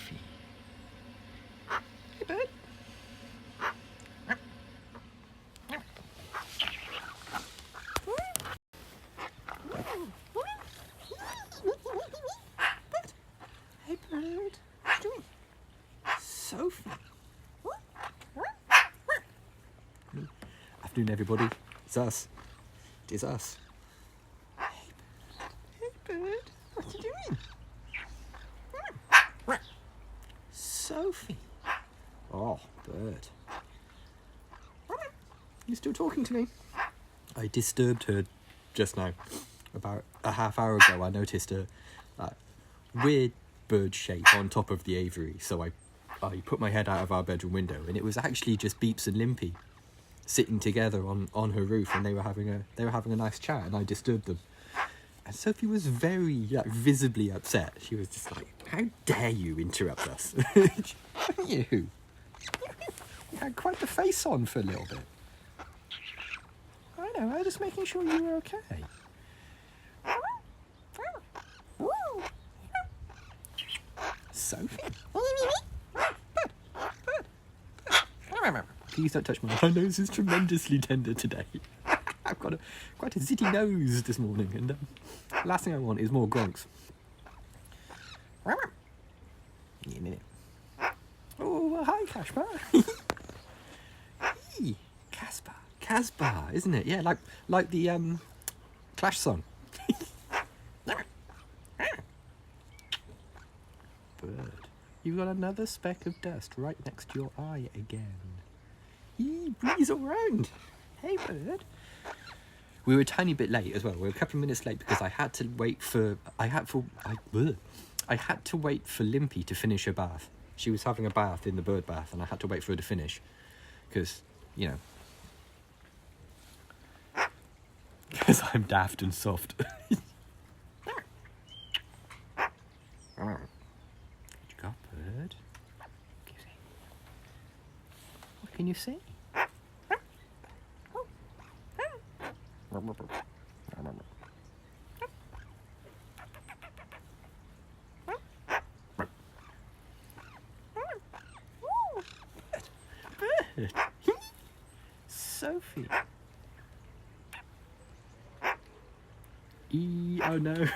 Sophie. Hey, bird. Hey, bird. What are you doing? Sophie. Afternoon, everybody. It's us. It is us. Hey, bird. What are you doing? Sophie. Oh, bird. You still talking to me? I disturbed her just now. About a half hour ago, I noticed a weird bird shape on top of the aviary. So I put my head out of our bedroom window, and it was actually just Beeps and Limpy sitting together on her roof, and they were having a nice chat, and I disturbed them. And Sophie was very visibly upset. She was just like, "How dare you interrupt us?" You had quite the face on for a little bit. I know, I was just making sure you were okay. Sophie? Please don't touch my nose is tremendously tender today. I've got quite a zitty nose this morning, and last thing I want is more gronks. Oh, hi, Casper. Hey, Casper, isn't it? Yeah, like the Clash song. Bird, you've got another speck of dust right next to your eye again. Yee, breeze all round. Hey, bird. We were a tiny bit late as well. We were a couple of minutes late because I had to wait for Limpy to finish her bath. She was having a bath in the bird bath, and I had to wait for her to finish because, you know, because I'm daft and soft. What you got, bird? What can you see? Bird. Sophie. Oh no.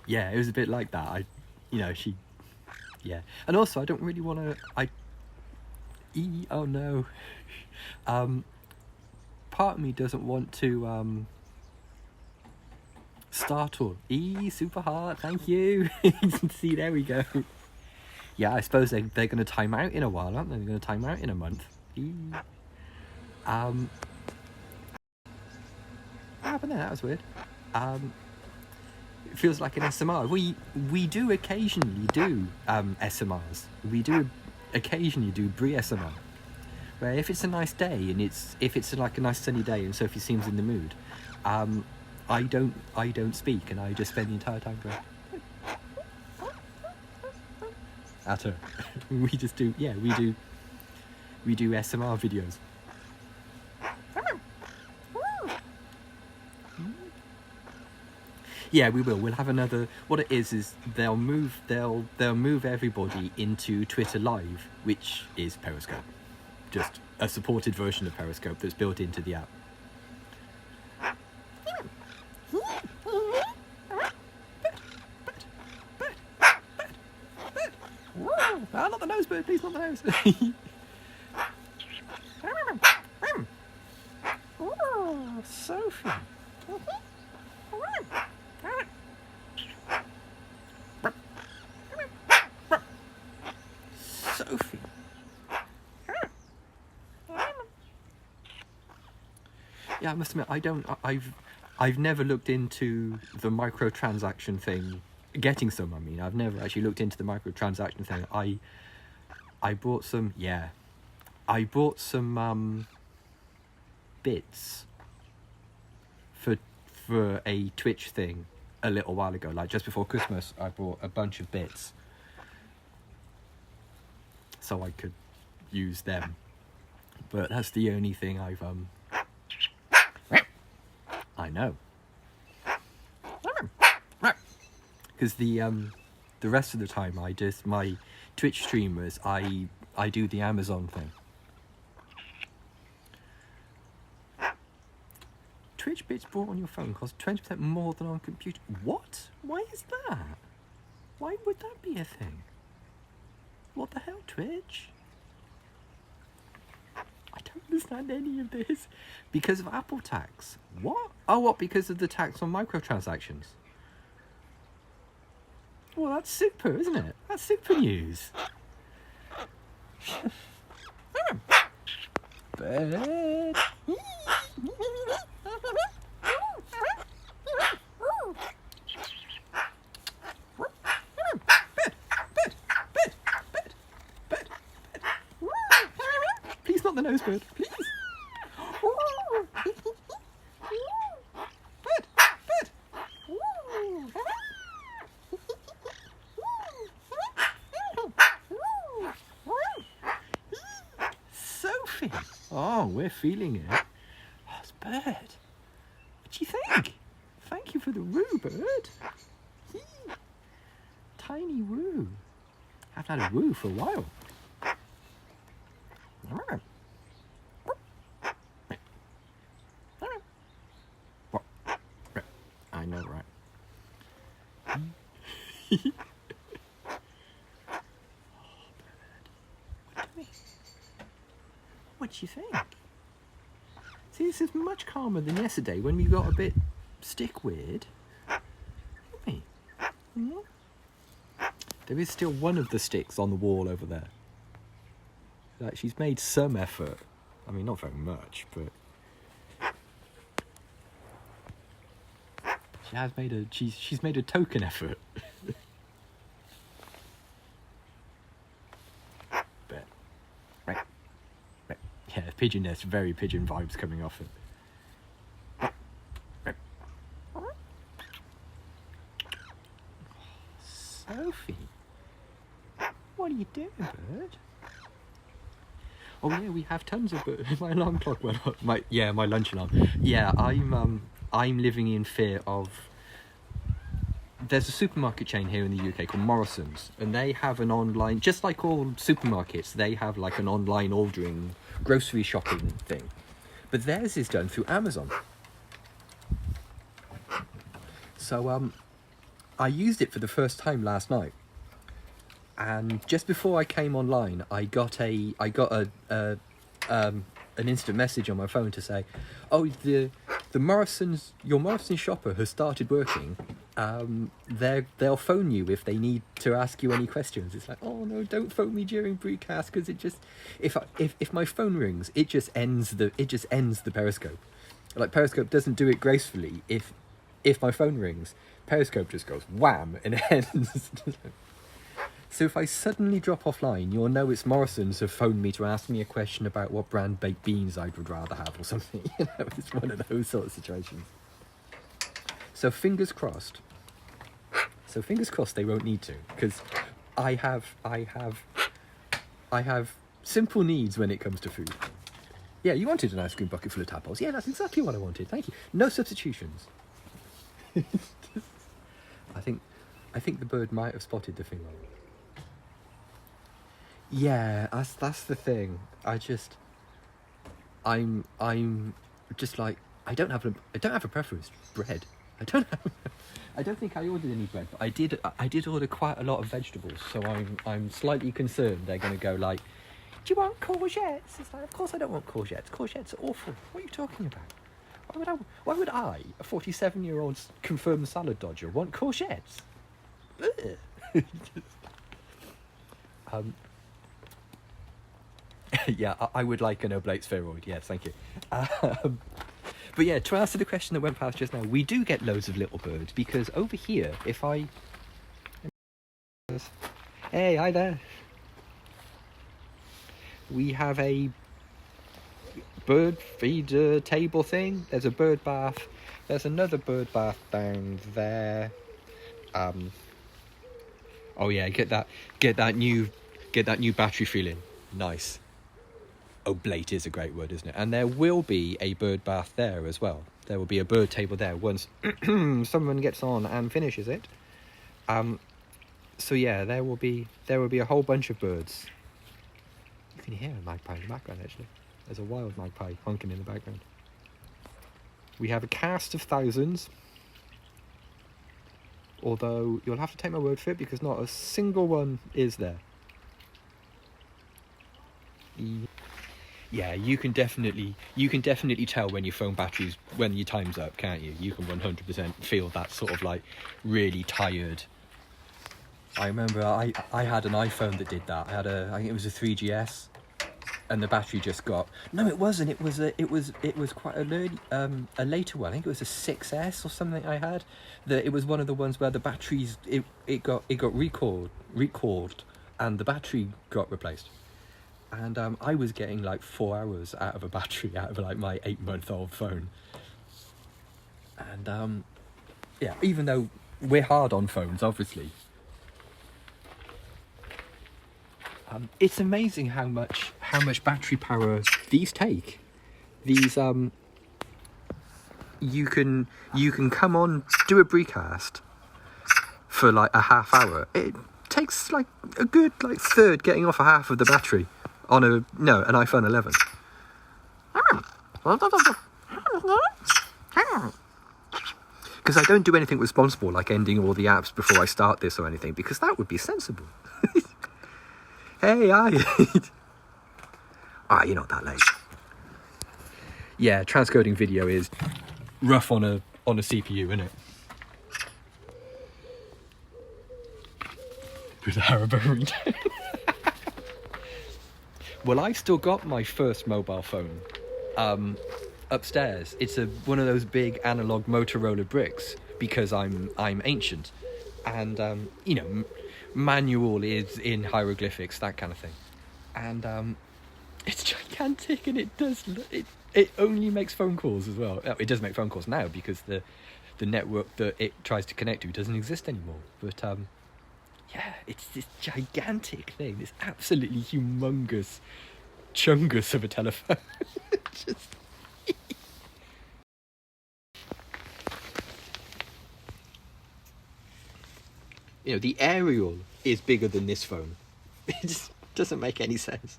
Yeah, it was a bit like that. Yeah. And also, I don't really want to. Oh no. Part of me doesn't want to startle. Super hard. Thank you. See, there we go. Yeah, I suppose they're going to time out in a while, aren't they? They're going to time out in a month. What happened there? That was weird. It feels like an SMR. We do occasionally do SMRs. We do occasionally do Bree SMR. Where if it's a nice day and if it's like a nice sunny day and Sophie seems in the mood, I don't speak, and I just spend the entire time going at her. We do SMR videos. Yeah, we will. We'll have another. What it is they'll move everybody into Twitter Live, which is Periscope, just a supported version of Periscope that's built into the app. Oh, not the nose, bird, please, not the nose. Oh, Sophie. Sophie. Yeah, I must admit, I've never looked into the microtransaction thing. Getting some, I mean, I've never actually looked into the microtransaction thing. I bought some, I bought some bits for a Twitch thing a little while ago, like just before Christmas. I bought a bunch of bits so I could use them, but that's the only thing I've I know, Because the rest of the time my Twitch streamers, I do the Amazon thing. Twitch bits bought on your phone cost 20% more than on computer. What? Why is that? Why would that be a thing? What the hell, Twitch? I don't understand any of this. Because of Apple tax. What? Oh, what? Because of the tax on microtransactions. Well, that's super, isn't it? That's super news. Bird. Please, not the nose bird. Please. Sophie. Oh, we're feeling it. Oh, it's Bird. What do you think? Thank you for the woo, Bird. Tiny woo. I haven't had a woo for a while. I know, right? What do you think? See, this is much calmer than yesterday when we got a bit stick weird. Mm-hmm. There is still one of the sticks on the wall over there. Like, she's made some effort. I mean, not very much, but she has made a she's made a token effort. But right. Yeah, pigeon nest, very pigeon vibes coming off it. Sophie, what are you doing, Bird? Oh yeah, we have tons of birds. My alarm clock went off. My lunch alarm. Yeah, I'm living in fear of. There's a supermarket chain here in the UK called Morrison's, and they have an online, just like all supermarkets, they have like an online ordering, grocery shopping thing, but theirs is done through Amazon. So I used it for the first time last night, and just before I came online, I got an instant message on my phone to say, "Oh, the your Morrison's shopper has started working. They'll phone you if they need to ask you any questions." It's like, oh no, don't phone me during broadcast, because it just if my phone rings, it just ends the Periscope. Like, Periscope doesn't do it gracefully. If my phone rings, Periscope just goes wham and it ends. So if I suddenly drop offline, you'll know it's Morrison's have phoned me to ask me a question about what brand baked beans I would rather have or something. You know, it's one of those sort of situations. So fingers crossed. They won't need to, because I have simple needs when it comes to food. Yeah, you wanted an ice cream bucket full of tadpoles. Yeah, that's exactly what I wanted. Thank you. No substitutions. I think the bird might have spotted the thing wrong. Yeah, that's the thing. I'm just like, I don't have a preference. Bread. I don't think I ordered any bread, but I did order quite a lot of vegetables, so I'm slightly concerned they're going to go like, "Do you want courgettes?" It's like, of course I don't want courgettes. Courgettes are awful. What are you talking about? Why would I, a 47-year-old confirmed salad dodger, want courgettes? Yeah, I would like an oblate spheroid. Yes, thank you. But yeah, to answer the question that went past just now, we do get loads of little birds, because over here, if I... Hey, hi there. We have a bird feeder table thing. There's a bird bath. There's another bird bath down there. Oh yeah, get that new battery feeling. Nice. Oblate is a great word, isn't it? And there will be a bird bath there as well. There will be a bird table there once someone gets on and finishes it. So yeah, there will be a whole bunch of birds. You can hear a magpie in the background, actually. There's a wild magpie honking in the background. We have a cast of thousands, although you'll have to take my word for it because not a single one is there. Yeah, you can definitely tell when your phone battery's, when your time's up, can't you? You can 100% feel that sort of like really tired. I remember I had an iPhone that did that. I think it was a 3GS, and the battery just got. No, it wasn't. It was quite a later one. I think it was a 6S or something. I had that. It was one of the ones where the batteries it got recalled, and the battery got replaced. And I was getting like 4 hours out of a battery out of like my 8-month-old phone. And yeah, even though we're hard on phones, obviously, it's amazing how much battery power these take. These you can come on, do a broadcast for like a half hour. It takes like a good like third getting off a half of the battery on an iPhone 11. Because I don't do anything responsible like ending all the apps before I start this or anything, because that would be sensible. Hey, you're not that late. Yeah, transcoding video is rough on a CPU, isn't it? With a Haribo. Well, I've still got my first mobile phone upstairs. It's one of those big analog Motorola bricks because I'm ancient, and manual is in hieroglyphics, that kind of thing, and it's gigantic, and it only makes phone calls as well. It does make phone calls now because the network that it tries to connect to doesn't exist anymore. But yeah, it's this gigantic thing, this absolutely humongous chungus of a telephone. Just the aerial is bigger than this phone. It just doesn't make any sense.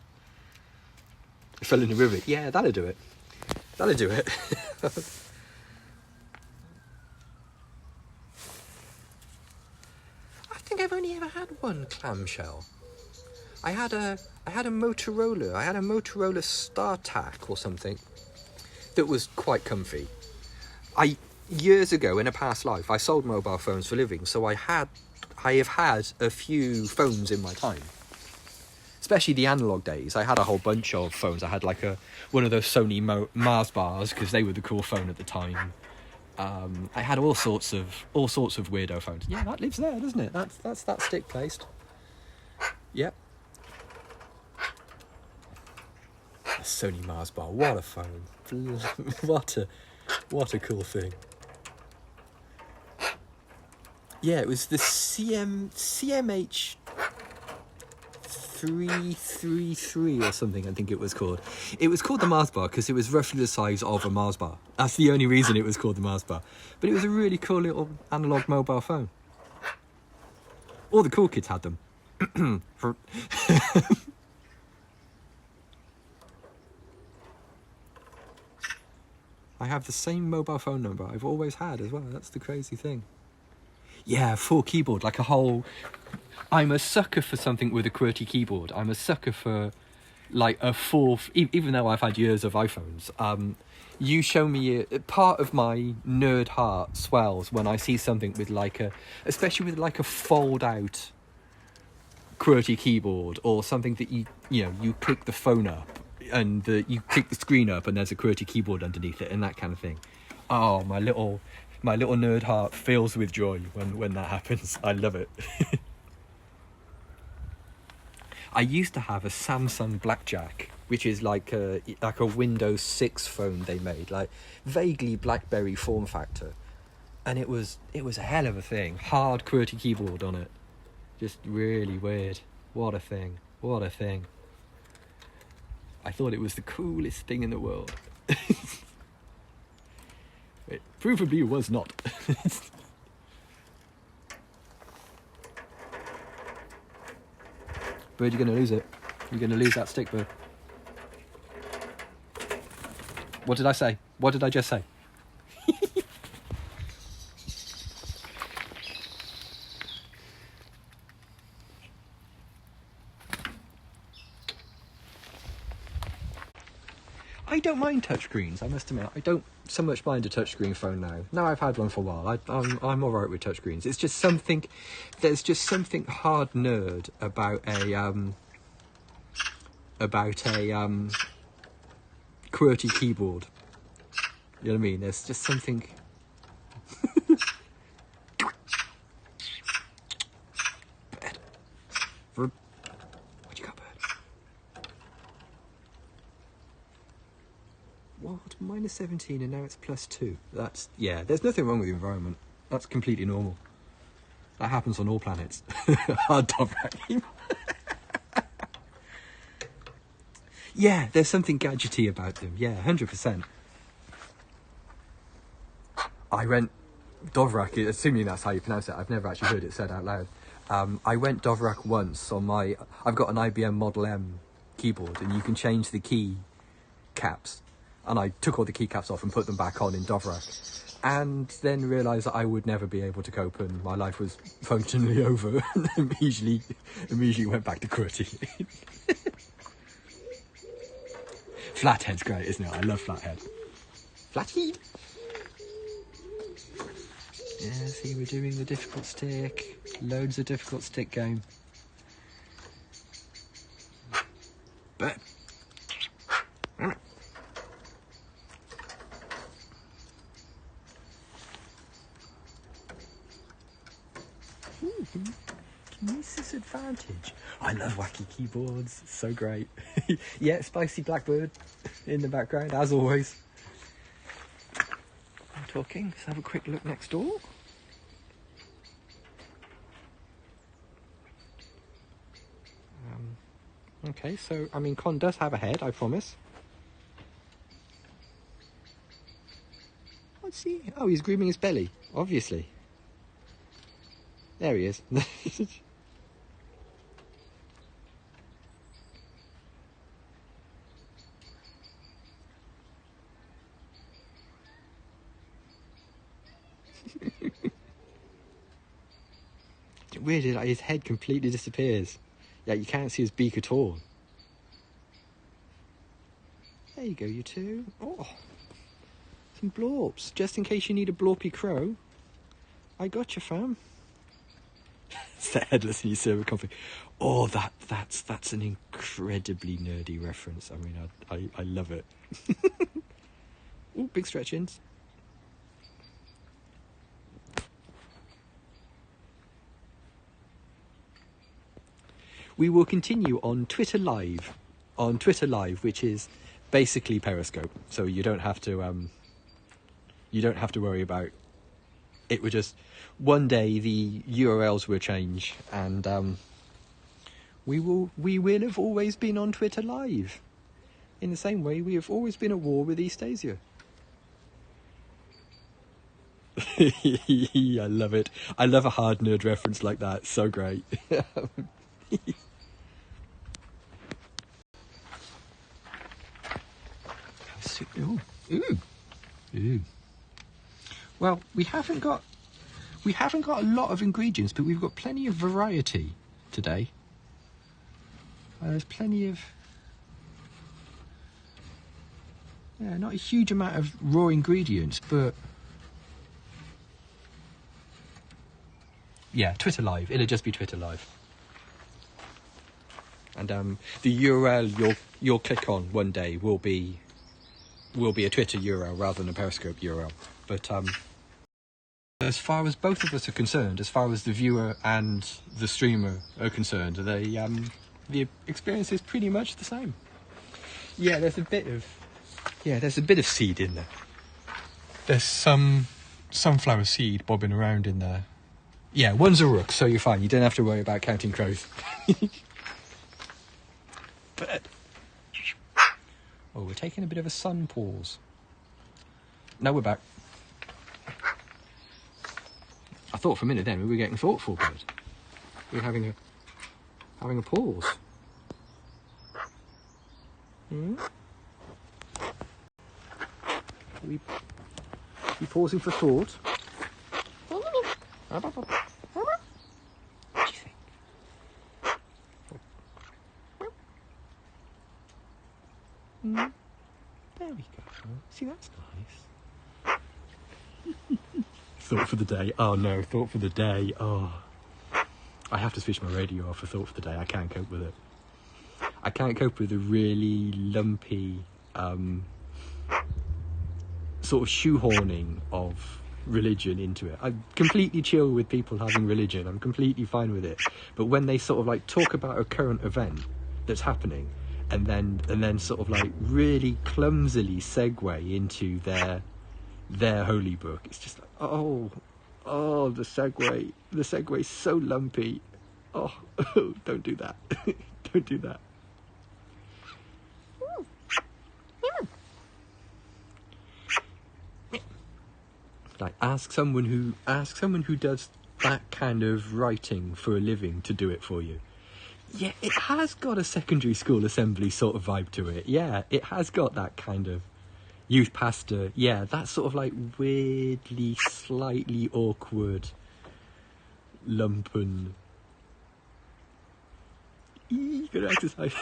It fell in the river. Yeah, that'll do it. I think I've only ever had one clamshell. I had a Motorola. I had a Motorola StarTAC or something that was quite comfy. Years ago, in a past life, I sold mobile phones for a living, so I have had a few phones in my time. Especially the analog days. I had a whole bunch of phones. I had like one of those Sony Mars bars because they were the cool phone at the time. I had all sorts of weirdo phones. Yeah, that lives there, doesn't it? That's that stick placed. Yep. A Sony Mars bar. What a phone. What a cool thing. Yeah, it was the CMH 333 or something, I think it was called. It was called the Mars bar because it was roughly the size of a Mars bar. That's the only reason it was called the Mars bar. But it was a really cool little analog mobile phone. All the cool kids had them. I have the same mobile phone number I've always had as well. That's the crazy thing. Yeah, full keyboard, like a whole... I'm a sucker for something with a QWERTY keyboard. I'm a sucker for like a full... Even though I've had years of iPhones, you show me... part of my nerd heart swells when I see something with especially with like a fold-out QWERTY keyboard, or something that you click the phone up and you click the screen up and there's a QWERTY keyboard underneath it and that kind of thing. Oh, my little nerd heart fills with joy when that happens. I love it. I used to have a Samsung Blackjack, which is like a Windows 6 phone they made, like vaguely BlackBerry form factor, and it was a hell of a thing. Hard QWERTY keyboard on it, just really weird. What a thing! I thought it was the coolest thing in the world. It provably was not. Bird, you're going to lose it. You're going to lose that stick, bird. What did I say? What did I just say? I don't mind touchscreens, I must admit. I don't so much mind a touchscreen phone now. Now I've had one for a while. I'm alright with touchscreens. It's just something... There's just something hard nerd about a QWERTY keyboard. You know what I mean? There's just something... Bird. What you got, bird? What? Minus 17 and now it's plus 2. That's... Yeah, there's nothing wrong with the environment. That's completely normal. That happens on all planets. Hard Dovrak. Yeah, there's something gadgety about them. Yeah, 100%. I went Dovrak, assuming that's how you pronounce it. I've never actually heard it said out loud. I went Dovrak once on my... I've got an IBM Model M keyboard, and you can change the key caps. And I took all the keycaps off and put them back on in Dovrak. And then realised that I would never be able to cope, and my life was functionally over. And immediately went back to QWERTY. Flathead's great, isn't it? I love Flathead. Flathead! Yeah, see, we're doing the difficult stick. Loads of difficult stick game. But... Kinesis advantage. I love wacky keyboards. It's so great. Yeah, spicy blackbird in the background, as always. I'm talking. Let's have a quick look next door. Okay, so, I mean, Con does have a head, I promise. What's he? Oh, he's grooming his belly, obviously. There he is. Weird, like his head completely disappears. Yeah, you can't see his beak at all. There you go, you two. Oh, some blorps. Just in case you need a blorpy crow. I got you, fam. It's the headless and you serve a conflict. Oh, that's an incredibly nerdy reference. I mean, I love it. Ooh, big stretch-ins. We will continue on Twitter Live. On Twitter Live, which is basically Periscope. So you don't have to worry about it. Would just one day the URLs will change, and we will have always been on Twitter Live. In the same way we have always been at war with Eastasia. I love it. I love a hard nerd reference like that. So great. Ooh. Ooh. Ooh. Well, we haven't got a lot of ingredients, but we've got plenty of variety today. There's plenty of... Yeah, not a huge amount of raw ingredients, but... Yeah, Twitter Live. It'll just be Twitter Live. And the URL you'll click on one day will be a Twitter URL rather than a Periscope URL. But as far as both of us are concerned, as far as the viewer and the streamer are concerned, the experience is pretty much the same. Yeah, there's a bit of seed in there. There's some sunflower seed bobbing around in there. Yeah, one's a rook, so you're fine. You don't have to worry about counting crows. But oh, we're taking a bit of a sun pause. Now we're back. I thought for a minute then we were getting thoughtful, but we're having a pause. Hmm? We pausing for thought. What do you think? There we go. See, that's nice. Thought for the day. Oh no, thought for the day. Oh, I have to switch my radio off for thought for the day. I can't cope with it. I can't cope with a really lumpy sort of shoehorning of religion into it. I'm completely chill with people having religion. I'm completely fine with it. But when they sort of like talk about a current event that's happening and then sort of like really clumsily segue into their holy book, it's just like, oh, the segue's so lumpy. Oh, don't do that. Don't do that. Like ask someone who does that kind of writing for a living to do it for you. Yeah, it has got a secondary school assembly sort of vibe to it. Yeah, it has got that kind of youth pastor. Yeah, that sort of like weirdly, slightly awkward, lumpen. You gotta exercise.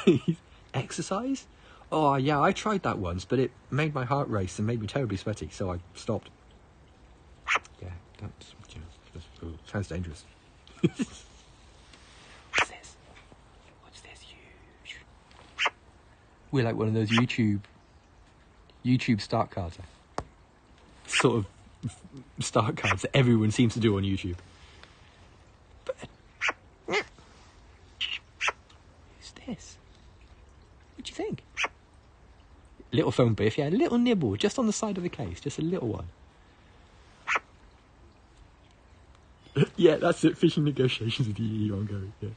Exercise? Oh yeah, I tried that once, but it made my heart race and made me terribly sweaty, so I stopped. Yeah, that's, sounds dangerous. What's this? What's this? Huge. We're like one of those YouTube start cards. Sort of start cards that everyone seems to do on YouTube. But who's this? What do you think? Little phone biff, yeah, a little nibble just on the side of the case, just a little one. Yeah, that's it. Fishing negotiations with the EU ongoing. Yeah.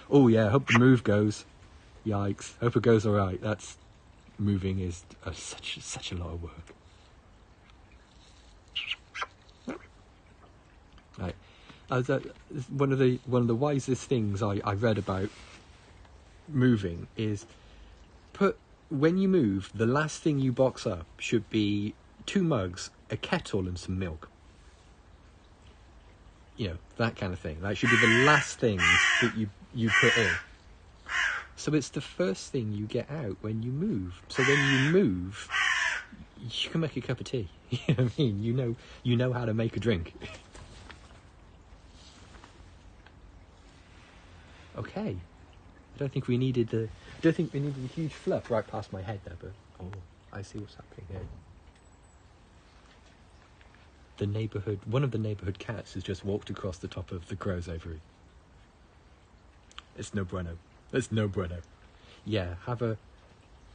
Oh yeah, hope the move goes. Yikes! Hope it goes all right. That's moving is such a lot of work. Right, one of the wisest things I read about moving is when you move, the last thing you box up should be 2 mugs, a kettle, and some milk. You know, that kind of thing. That should be the last thing that you put in. So it's the first thing you get out when you move. So when you move, you can make a cup of tea. You know what I mean? You know how to make a drink. Okay. I don't think we needed a huge fluff right past my head there, but I see what's happening here. One of the neighbourhood cats has just walked across the top of the crow's ovary. It's no bueno. It's no bueno. Yeah, have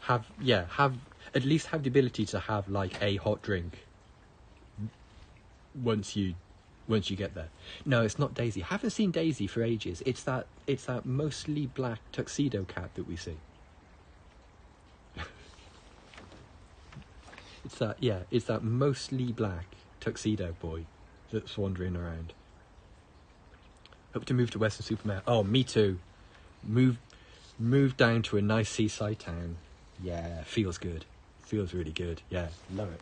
at least have the ability to have like a hot drink once you get there. No, it's not Daisy. I haven't seen Daisy for ages. It's that mostly black tuxedo cat that we see. It's that mostly black tuxedo boy that's wandering around. Hope to move to Weston-super-Mare. Oh, me too. Move down to a nice seaside town. Yeah, feels good. Feels really good. Yeah, love it.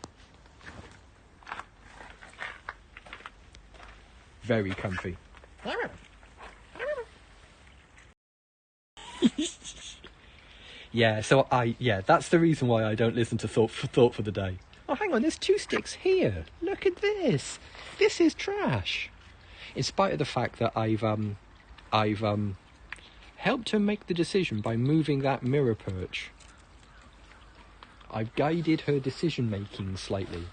Very comfy. Yeah, that's the reason why I don't listen to Thought for the Day. Oh, hang on, there's 2 sticks here. Look at this. This is trash. In spite of the fact that I've helped her make the decision by moving that mirror perch. I've guided her decision making slightly.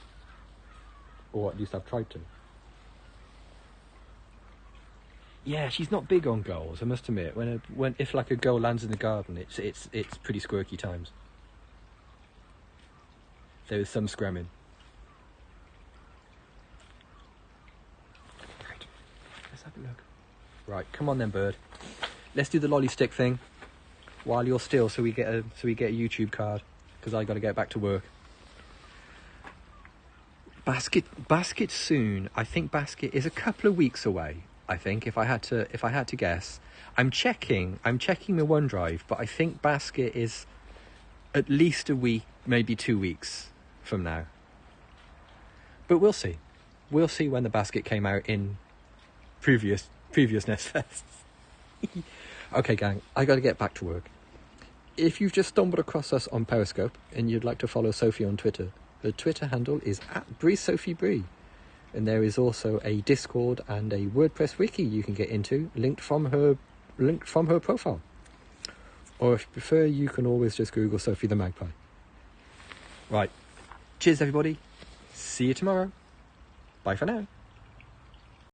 Or at least I've tried to. Yeah, she's not big on goals, I must admit. If like a goal lands in the garden, it's pretty squirky times. There is some scramming. Right, let's have a look. Right, come on then, bird. Let's do the lolly stick thing while you're still, so we get a YouTube card, because I got to get back to work. Basket soon. I think Basket is a couple of weeks away. I think if I had to guess. I'm checking my OneDrive, but I think basket is at least a week, maybe 2 weeks from now. But we'll see. We'll see when the basket came out in previous Nest Fests. Okay, gang, I got to get back to work. If you've just stumbled across us on Periscope and you'd like to follow Sophie on Twitter, the Twitter handle is @BreeSophieBree. And there is also a Discord and a WordPress wiki you can get into, linked from her profile. Or if you prefer, you can always just Google Sophie the Magpie. Right. Cheers, everybody. See you tomorrow. Bye for now.